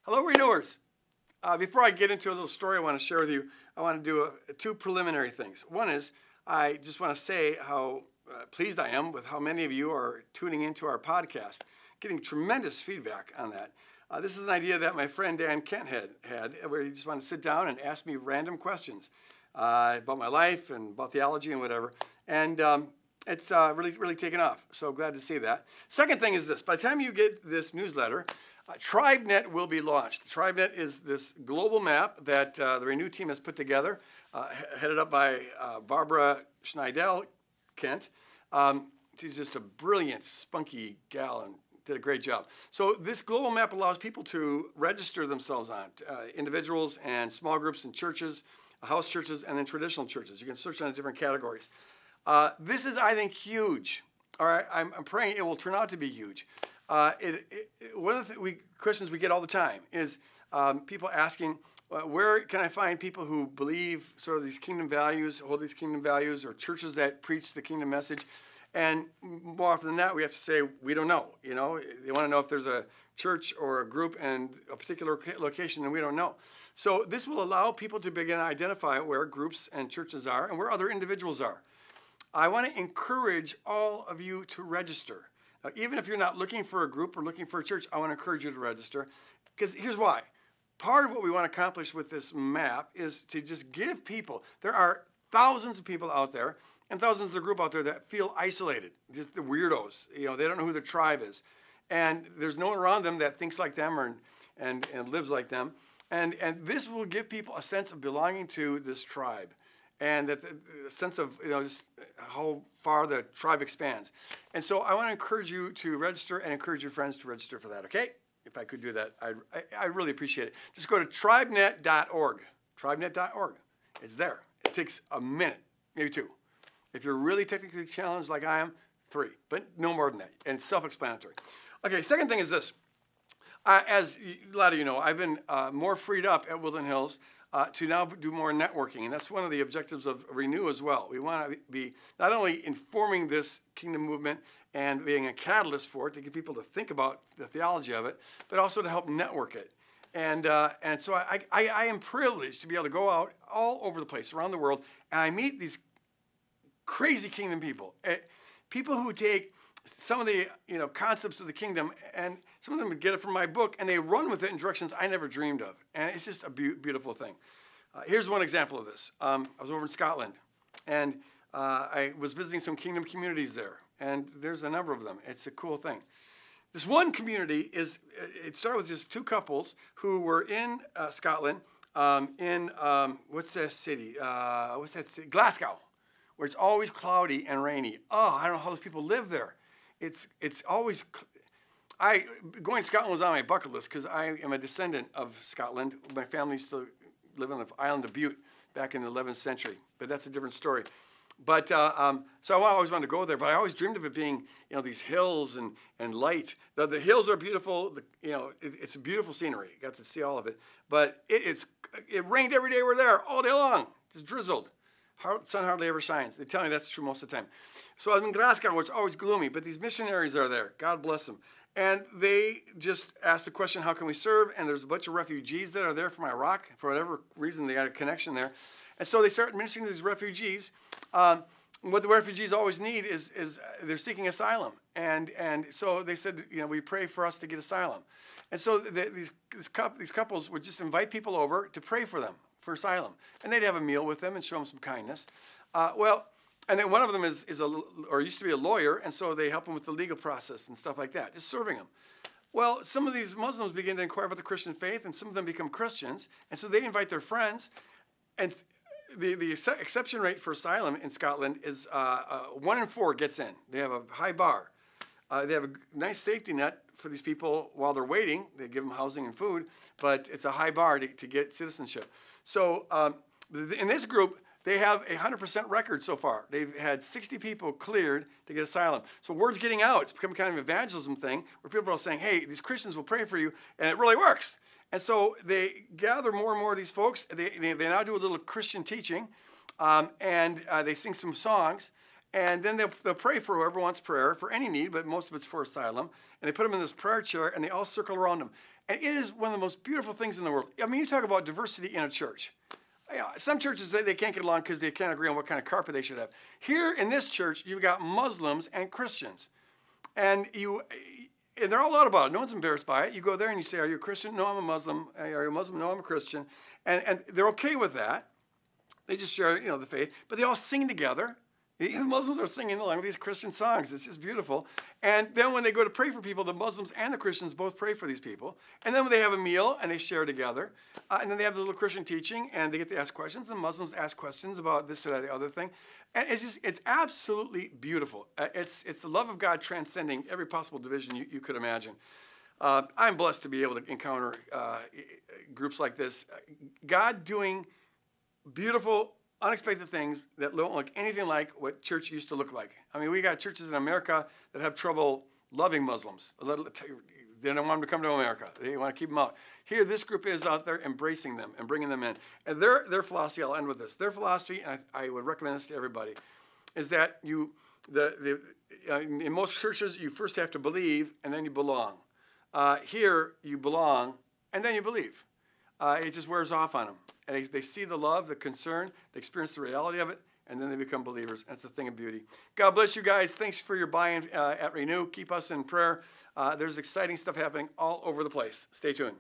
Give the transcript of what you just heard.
Hello, renewers. Before I get into a little story I want to share with you, I want to do two preliminary things. One is I just want to say how pleased I am with how many of you are tuning into our podcast, getting tremendous feedback on that. This is an idea that my friend Dan Kent had where he just wanted to sit down and ask me random questions about my life and about theology and whatever. And it's really taken off. So glad to see that. Second thing is this. By the time you get this newsletter, Tribenet will be launched. Tribenet is this global map that the ReKnew team has put together, headed up by Barbara Schneidel Kent. She's just a brilliant, spunky gal and did a great job. So this global map allows people to register themselves on, individuals and small groups and churches, house churches, and then traditional churches. You can search on the different categories. This is, I think, huge. All right, I'm praying it will turn out to be huge. One of the questions we get all the time is people asking, where can I find people who believe sort of these kingdom values, hold these kingdom values, or churches that preach the kingdom message? And more often than not, we have to say, we don't know. You know, they want to know if there's a church or a group in a particular location, and we don't know. So this will allow people to begin to identify where groups and churches are and where other individuals are. I want to encourage all of you to register. Even if you're not looking for a group or looking for a church, I want to encourage you to register. Because here's why. Part of what we want to accomplish with this map is to just give people, there are thousands of people out there and thousands of groups out there that feel isolated, just the weirdos. You know, they don't know who their tribe is. And there's no one around them that thinks like them and lives like them. And this will give people a sense of belonging to this tribe. And that the sense of, just how far the tribe expands. And so I want to encourage you to register and encourage your friends to register for that, okay? If I could do that, I really appreciate it. Just go to tribenet.org. Tribenet.org. It's there. It takes a minute, maybe two. If you're really technically challenged like I am, 3, but no more than that. And it's self-explanatory. Okay, second thing is this. As a lot of you know, I've been more freed up at Woodland Hills to now do more networking. And that's one of the objectives of ReKnew as well. We want to be not only informing this kingdom movement and being a catalyst for it to get people to think about the theology of it, but also to help network it. And so I am privileged to be able to go out all over the place, around the world, and I meet these crazy kingdom people. People who take some of the concepts of the kingdom, and some of them get it from my book, and they run with it in directions I never dreamed of. And it's just a beautiful thing. Here's one example of this. I was over in Scotland, and I was visiting some kingdom communities there. And there's a number of them. It's a cool thing. This one community it started with just 2 couples who were in Scotland, in, what's that city? Glasgow, where it's always cloudy and rainy. Oh, I don't know how those people live there. It's always, going to Scotland was on my bucket list because I am a descendant of Scotland. My family used to live on the island of Bute back in the 11th century, but that's a different story. But so I always wanted to go there, but I always dreamed of it being, these hills and light. The hills are beautiful. It's a beautiful scenery. Got to see all of it. But it rained every day we're there, all day long. Just drizzled. Sun hardly ever shines. They tell me that's true most of the time. So I'm in Glasgow, where it's always gloomy, but these missionaries are there. God bless them. And they just asked the question, how can we serve? And there's a bunch of refugees that are there from Iraq. For whatever reason, they got a connection there. And so they start ministering to these refugees. What the refugees always need is they're seeking asylum. And so they said, we pray for us to get asylum. And so these couples would just invite people over to pray for them for asylum. And they'd have a meal with them and show them some kindness. And then one of them used to be a lawyer, and so they help them with the legal process and stuff like that, just serving them. Well, some of these Muslims begin to inquire about the Christian faith, and some of them become Christians, and so they invite their friends. And the exception rate for asylum in Scotland is 1 in 4 gets in. They have a high bar. They have a nice safety net for these people while they're waiting. They give them housing and food, but it's a high bar to get citizenship. So in this group, they have a 100% record so far. They've had 60 people cleared to get asylum. So word's getting out. It's become kind of an evangelism thing where people are saying, hey, these Christians will pray for you, and it really works. And so they gather more and more of these folks. They now do a little Christian teaching, and they sing some songs. And then they'll pray for whoever wants prayer for any need, but most of it's for asylum. And they put them in this prayer chair, and they all circle around them. And it is one of the most beautiful things in the world. I mean, you talk about diversity in a church. You know, some churches, they can't get along because they can't agree on what kind of carpet they should have. Here in this church, you've got Muslims and Christians. And they're all out about it. No one's embarrassed by it. You go there and you say, are you a Christian? No, I'm a Muslim. Are you a Muslim? No, I'm a Christian. And they're okay with that. They just share, the faith. But they all sing together. The Muslims are singing along with these Christian songs. It's just beautiful. And then when they go to pray for people, the Muslims and the Christians both pray for these people. And then when they have a meal and they share together, and then they have the little Christian teaching, and they get to ask questions, and Muslims ask questions about this or that, the other thing. And it's absolutely beautiful. It's the love of God transcending every possible division you could imagine. I'm blessed to be able to encounter groups like this. God doing beautiful, unexpected things that don't look anything like what church used to look like. I mean, we got churches in America that have trouble loving Muslims. They don't want them to come to America. They want to keep them out. Here, this group is out there embracing them and bringing them in. And their philosophy, I'll end with this. Their philosophy, and I would recommend this to everybody, is that in most churches, you first have to believe and then you belong. Here, you belong and then you believe. It just wears off on them. And they see the love, the concern, they experience the reality of it, and then they become believers. And it's a thing of beauty. God bless you guys. Thanks for your buy-in at ReKnew. Keep us in prayer. There's exciting stuff happening all over the place. Stay tuned.